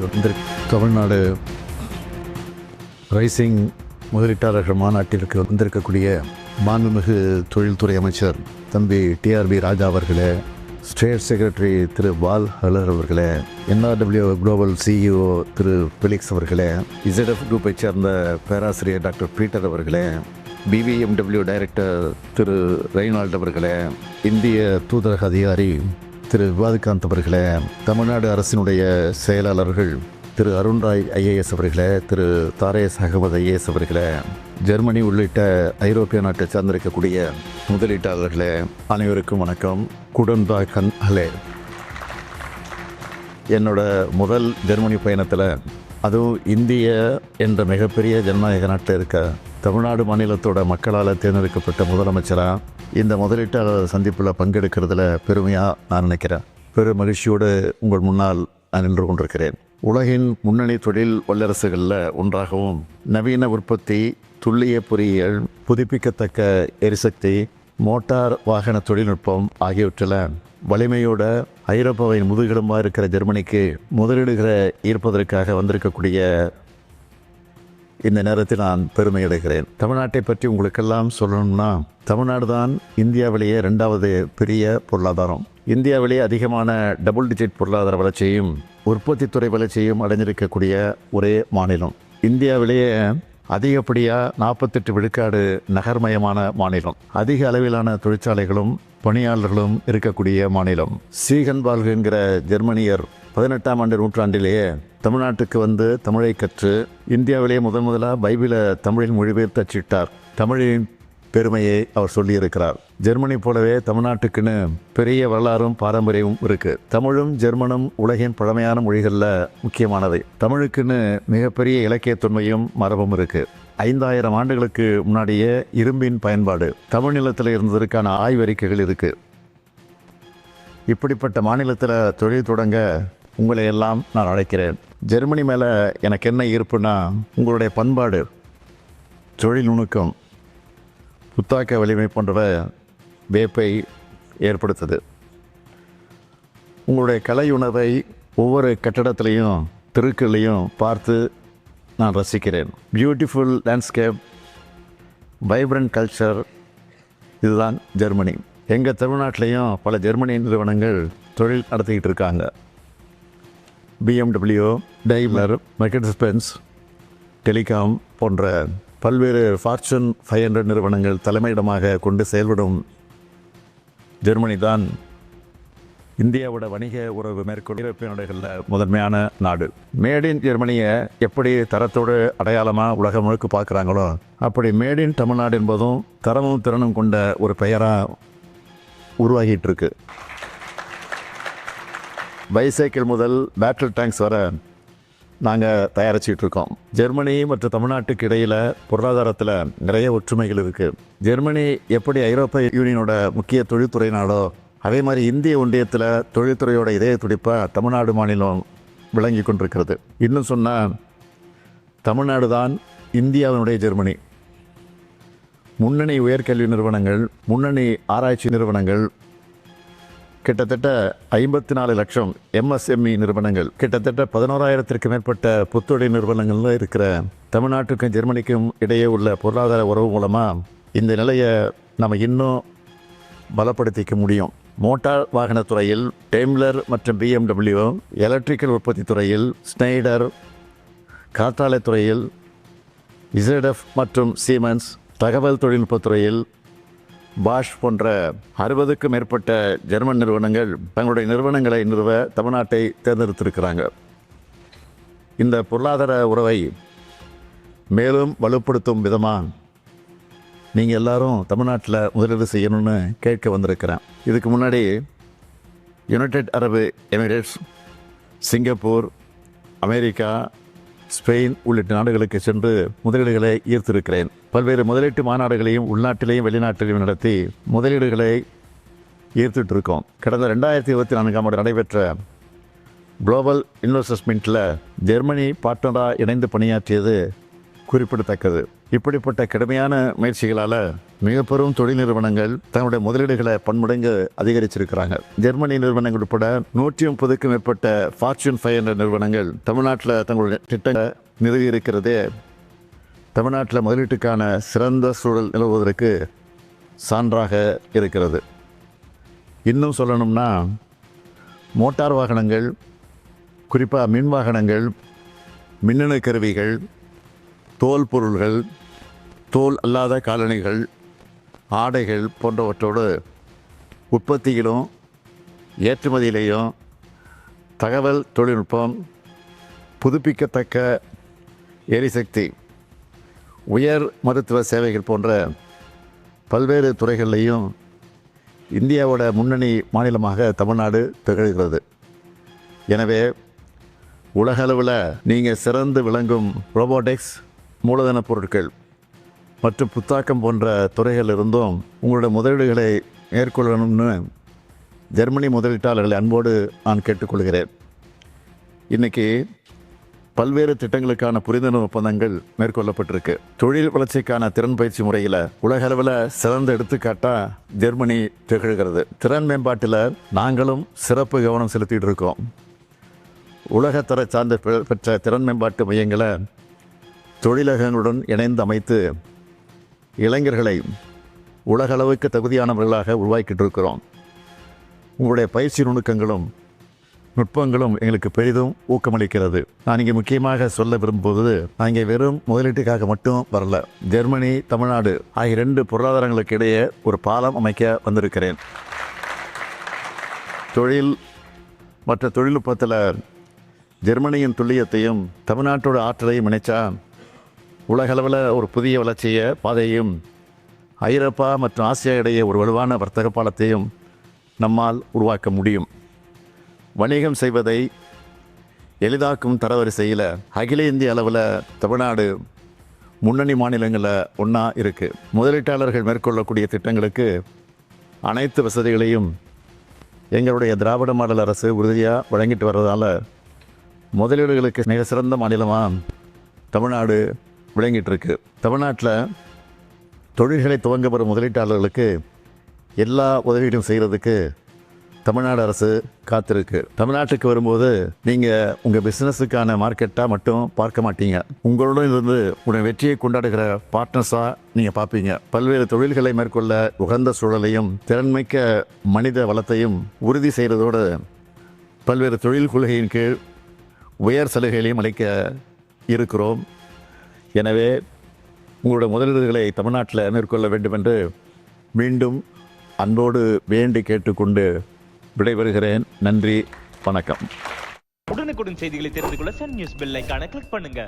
வந்து தமிழ்நாடு ரைசிங் முதலீட்டாளர்கள் மாநாட்டிற்கு வந்திருக்கக்கூடிய மாண்புமிகு தொழில்துறை அமைச்சர் தம்பி டிஆர்பி ராஜா அவர்களே, ஸ்டேட் செக்ரட்டரி திரு பால் ஹலர் அவர்களே, என்ஆர்டபிள்யூ குளோபல் சிஇஓ திரு பெலிக்ஸ் அவர்களே, இசட்எஃப் குரூப்பை சேர்ந்த பேராசிரியர் டாக்டர் பீட்டர் அவர்களே, பிபிஎம்டபிள்யூ டைரக்டர் திரு ரெய்னால்ட் அவர்களே, இந்திய தூதரக அதிகாரி திரு விவாத்காந்த் அவர்களே, தமிழ்நாடு அரசினுடைய செயலாளர்கள் திரு அருண்ராய் ஐஏஎஸ் அவர்களே, திரு தாரேஸ் அகமது ஐஏஎஸ் அவர்களே, ஜெர்மனி உள்ளிட்ட ஐரோப்பிய நாட்டை சார்ந்திருக்கக்கூடிய முதலீட்டாளர்களே, அனைவருக்கும் வணக்கம். குடன்பாகன் ஹலே. என்னோட முதல் ஜெர்மனி பயணத்தில், அதுவும் இந்திய என்ற மிகப்பெரிய ஜனநாயக நாட்டில் இருக்க தமிழ்நாடு மாநிலத்தோட மக்களால் தேர்ந்தெடுக்கப்பட்ட முதலமைச்சராக இந்த முதலீட்டாளர் சந்திப்பில் பங்கெடுக்கிறதுல பெருமையாக நான் நினைக்கிறேன். பெரும் மகிழ்ச்சியோடு உங்கள் முன்னால் நான் நின்று கொண்டிருக்கிறேன். உலகின் முன்னணி தொழில் வல்லரசுகளில் ஒன்றாகவும் நவீன உற்பத்தி, துல்லிய பொறியியல், புதுப்பிக்கத்தக்க எரிசக்தி, மோட்டார் வாகன தொழில்நுட்பம் ஆகியவற்றில் வலிமையோட ஐரோப்பாவின் முதுகெலும்பாக இருக்கிற ஜெர்மனிக்கு முதலீடுகளை ஈர்ப்பதற்காக வந்திருக்கக்கூடிய இந்த நேரத்தில் நான் பெருமை அடைகிறேன். தமிழ்நாட்டை பற்றி உங்களுக்கெல்லாம் சொல்லணும்னா, தமிழ்நாடு தான் இந்தியாவிலேயே 2வது பெரிய பொருளாதாரம். இந்தியாவிலேயே அதிகமான டபுள் டிஜிட் பொருளாதார வளர்ச்சியும் உற்பத்தித்துறை வளர்ச்சியும் அடைஞ்சிருக்கக்கூடிய ஒரே மாநிலம். இந்தியாவிலேயே அதிகப்படியாக 48 விழுக்காடு நகர்மயமான மாநிலம். அதிக அளவிலான தொழிற்சாலைகளும் பணியாளர்களும் இருக்கக்கூடிய மாநிலம். சீகன் பால்கிற ஜெர்மனியர் 18ஆம் ஆண்டு நூற்றாண்டிலேயே தமிழ்நாட்டுக்கு வந்து தமிழை கற்று இந்தியாவிலேயே முதலாக பைபிளை தமிழில் மொழிபெயர்த்து அச்சிட்டார். தமிழின் பெருமையை அவர் சொல்லியிருக்கிறார். ஜெர்மனி போலவே தமிழ்நாட்டுக்குன்னு பெரிய வரலாறும் பாரம்பரியமும் இருக்குது. தமிழும் ஜெர்மனும் உலகின் பழமையான மொழிகளில் முக்கியமானவை. தமிழுக்குன்னு மிகப்பெரிய இலக்கிய தொன்மையும் மரபும் இருக்குது. 5000 ஆண்டுகளுக்கு முன்னாடியே இரும்பின் பயன்பாடு தமிழ் நிலத்தில் இருந்ததற்கான ஆய்வறிக்கைகள் இருக்குது. இப்படிப்பட்ட மாநிலத்தில் தொழில் தொடங்க உங்களை எல்லாம் நான் அழைக்கிறேன். ஜெர்மனி மேலே எனக்கு என்ன ஈர்ப்புனா, உங்களுடைய பண்பாடு, தொழில் நுணுக்கம், புத்தாக்க வலிமை போன்றவை வேப்பை ஏற்படுத்துது. உங்களுடைய கலை உணவை ஒவ்வொரு கட்டடத்துலேயும் தெருக்கள்லையும் பார்த்து நான் ரசிக்கிறேன். பியூட்டிஃபுல் லேண்ட்ஸ்கேப், வைப்ரண்ட் கல்ச்சர், இதுதான் ஜெர்மனி. எங்கள் தமிழ்நாட்டிலையும் பல ஜெர்மனி நிறுவனங்கள் தொழில் நடத்திக்கிட்டு இருக்காங்க. BMW, Daimler, Mercedes Benz, Telecom போன்ற பல்வேறு ஃபார்ச்சூன் 500 நிறுவனங்கள் தலைமையிடமாக கொண்டு செயல்படும் ஜெர்மனி தான் இந்தியாவோட வணிக உறவு மேற்கொள்ளும் ஐரோப்பிய நாடுகளில் முதன்மையான நாடு. மேட் இன் ஜெர்மனியை எப்படி தரத்தோடு அடையாளமாக உலகம் முழுக்க பார்க்குறாங்களோ, அப்படி மேட் இன் தமிழ்நாடு என்பதும் தரமும் திறனும் கொண்ட ஒரு பெயராக உருவாகிட்டு இருக்கு. பைசைக்கிள் முதல் பேட்டில் டேங்க்ஸ் வர நாங்கள் தயாரிச்சிட்டு இருக்கோம். ஜெர்மனி மற்றும் தமிழ்நாட்டுக்கு இடையில் பொருளாதாரத்தில் நிறைய ஒற்றுமைகள் இருக்குது. ஜெர்மனி எப்படி ஐரோப்பிய யூனியனோட முக்கிய தொழில்துறை நாடோ, அதே மாதிரி இந்திய ஒன்றியத்தில் தொழில்துறையோட இதய துடிப்பாக தமிழ்நாடு மாநிலம் விளங்கி கொண்டிருக்கிறது. இன்னும் சொன்னால், தமிழ்நாடு தான் இந்தியாவினுடைய ஜெர்மனி. முன்னணி உயர்கல்வி நிறுவனங்கள், முன்னணி ஆராய்ச்சி நிறுவனங்கள், கிட்டத்தட்ட 54 லட்சம் எம்எஸ்எம்இ நிறுவனங்கள், கிட்டத்தட்ட 11,000த்திற்கு மேற்பட்ட புத்தொழில் நிறுவனங்கள்ல இருக்கிற தமிழ்நாட்டுக்கும் ஜெர்மனிக்கும் இடையே உள்ள பொருளாதார உறவு மூலமாக இந்த நிலையை நம்ம இன்னும் பலப்படுத்திக்க முடியும். மோட்டார் வாகனத்துறையில் டெய்ம்லர் மற்றும் பிஎம்டபிள்யூ, எலக்ட்ரிக்கல் உற்பத்தி துறையில் ஸ்னைடர், காற்றாலை துறையில் இசட்எஃப் மற்றும் சீமென்ஸ், தகவல் தொழில்நுட்பத்துறையில் பாஷ் போன்ற 60க்கும் மேற்பட்ட ஜெர்மன் நிறுவனங்கள் தங்களுடைய நிறுவனங்களை நிறுவ தமிழ்நாட்டை தேர்ந்தெடுத்திருக்கிறாங்க. இந்த பொருளாதார உறவை மேலும் வலுப்படுத்தும் விதமாக நீங்கள் எல்லாரும் தமிழ்நாட்டில் முதலீடு செய்யணும்னு கேட்க வந்திருக்கிறேன். இதுக்கு முன்னாடி யுனைடெட் அரபு எமிரேட்ஸ், சிங்கப்பூர், அமெரிக்கா, ஸ்பெயின் உள்ளிட்ட நாடுகளுக்கு சென்று முதலீடுகளை ஈர்த்திருக்கிறேன். பல்வேறு முதலீட்டு மாநாடுகளையும் உள்நாட்டிலையும் வெளிநாட்டிலையும் நடத்தி முதலீடுகளை ஈர்த்துட்டு இருக்கோம். கடந்த 2024ஆம் ஆண்டு நடைபெற்ற குளோபல் இன்வெஸ்ட்மெண்ட்டில் ஜெர்மனி பார்ட்னராக இணைந்து பணியாற்றியது குறிப்பிடத்தக்கது. இப்படிப்பட்ட கடுமையான முயற்சிகளால் மிக பெரும் தொழில் நிறுவனங்கள் தங்களுடைய முதலீடுகளை பன்மடங்கு அதிகரிச்சிருக்கிறாங்க. ஜெர்மனி நிறுவனங்கள் உட்பட 130க்கும் மேற்பட்ட ஃபார்ச்சூன் 500 நிறுவனங்கள் தமிழ்நாட்டில் தங்களுடைய திட்டங்களை நிறுவி இருக்கிறதே தமிழ்நாட்டில் முதலீட்டுக்கான சிறந்த சூழல் நிலவுவதற்கு சான்றாக இருக்கிறது. இன்னும் சொல்லணும்னா மோட்டார் வாகனங்கள், குறிப்பாக மின் வாகனங்கள், மின்னணு கருவிகள், தோல் பொருள்கள், தோல் அல்லாத காலணிகள், ஆடைகள் போன்றவற்றோடு உற்பத்தியிலும் ஏற்றுமதியிலேயும் தகவல் தொழில்நுட்பம், புதுப்பிக்கத்தக்க எரிசக்தி, உயர் மருத்துவ சேவைகள் போன்ற பல்வேறு துறைகளிலையும் இந்தியாவோட முன்னணி மாநிலமாக தமிழ்நாடு திகழ்கிறது. எனவே உலகளவில் நீங்கள் சிறந்து விளங்கும் ரோபோட்டிக்ஸ், மூலதன பொருட்கள் மற்றும் புத்தாக்கம் போன்ற துறைகள் இருந்தும் உங்களுடைய முதலீடுகளை மேற்கொள்ளணும்னு ஜெர்மனி முதலீட்டாளர்களை அன்போடு நான் கேட்டுக்கொள்கிறேன். இன்றைக்கி பல்வேறு திட்டங்களுக்கான புரிந்துணர்வு ஒப்பந்தங்கள் மேற்கொள்ளப்பட்டிருக்கு. தொழில் வளர்ச்சிக்கான திறன் பயிற்சி முறையில் உலகளவில் சிறந்த எடுத்துக்காட்டாக ஜெர்மனி திகழ்கிறது. திறன் மேம்பாட்டில் நாங்களும் சிறப்பு கவனம் செலுத்திட்டு இருக்கோம். உலகத்தர சார்ந்த பெற்ற திறன் மேம்பாட்டு மையங்களை தொழிலகங்களுடன் இணைந்து அமைத்து இளைஞர்களை உலகளவுக்கு தகுதியானவர்களாக உருவாக்கிட்டு இருக்கிறோம். உங்களுடைய பயிற்சி நுணுக்கங்களும் நுட்பங்களும் எங்களுக்கு பெரிதும் ஊக்கமளிக்கிறது. நான் இங்கே முக்கியமாக சொல்ல விரும்புவது, நான் இங்கே வெறும் முதலீட்டுக்காக மட்டும் வரல. ஜெர்மனி, தமிழ்நாடு ஆகிய 2 பொருளாதாரங்களுக்கு இடையே ஒரு பாலம் அமைக்க வந்திருக்கிறேன். தொழில் மற்ற தொழில்நுட்பத்தில் ஜெர்மனியின் துல்லியத்தையும் தமிழ்நாட்டோட ஆற்றலையும் இணைச்சா உலகளவில் ஒரு புதிய வளர்ச்சியை பாதையும் ஐரோப்பா மற்றும் ஆசியா இடையே ஒரு வலுவான வர்த்தக பாலத்தையும் நம்மால் உருவாக்க முடியும். வணிகம் செய்வதை எளிதாக்கும் தரவரிசையில் அகில இந்திய அளவில் தமிழ்நாடு முன்னணி மாநிலங்களில் ஒன்றா இருக்குது. முதலீட்டாளர்கள் மேற்கொள்ளக்கூடிய திட்டங்களுக்கு அனைத்து வசதிகளையும் எங்களுடைய திராவிட மாடல் அரசு உறுதியாக வழங்கிட்டு வர்றதால முதலீடுகளுக்கு மிக சிறந்த மாநிலமாக தமிழ்நாடு விளங்கிட்டு இருக்கு. தமிழ்நாட்டில் தொழில்களை துவங்க வரும் முதலீட்டாளர்களுக்கு எல்லா உதவியும் செய்கிறதுக்கு தமிழ்நாடு அரசு காத்திருக்கு. தமிழ்நாட்டுக்கு வரும்போது நீங்கள் உங்கள் பிஸ்னஸுக்கான மார்க்கெட்டாக மட்டும் பார்க்க மாட்டீங்க. உங்களுடன் இருந்து உங்களுடைய வெற்றியை கொண்டாடுகிற பார்ட்னர்ஸாக நீங்கள் பார்ப்பீங்க. பல்வேறு தொழில்களை மேற்கொள்ள உகந்த சூழலையும் திறன்மிக்க மனித வளத்தையும் உறுதி செய்கிறதோடு பல்வேறு தொழில் கொள்கையின் கீழ் உயர் சலுகைகளையும் அளிக்க இருக்கிறோம். எனவே உங்களுடைய முதலீடுகளை தமிழ்நாட்டில் மேற்கொள்ள வேண்டும் என்று மீண்டும் அன்போடு வேண்டி கேட்டுக்கொண்டு விடைபெறுகிறேன். நன்றி, வணக்கம். உடனுக்குடன் செய்திகளை தெரிந்து கொள்ள சன் நியூஸ் பெல் ஐகானை கிளிக் பண்ணுங்க.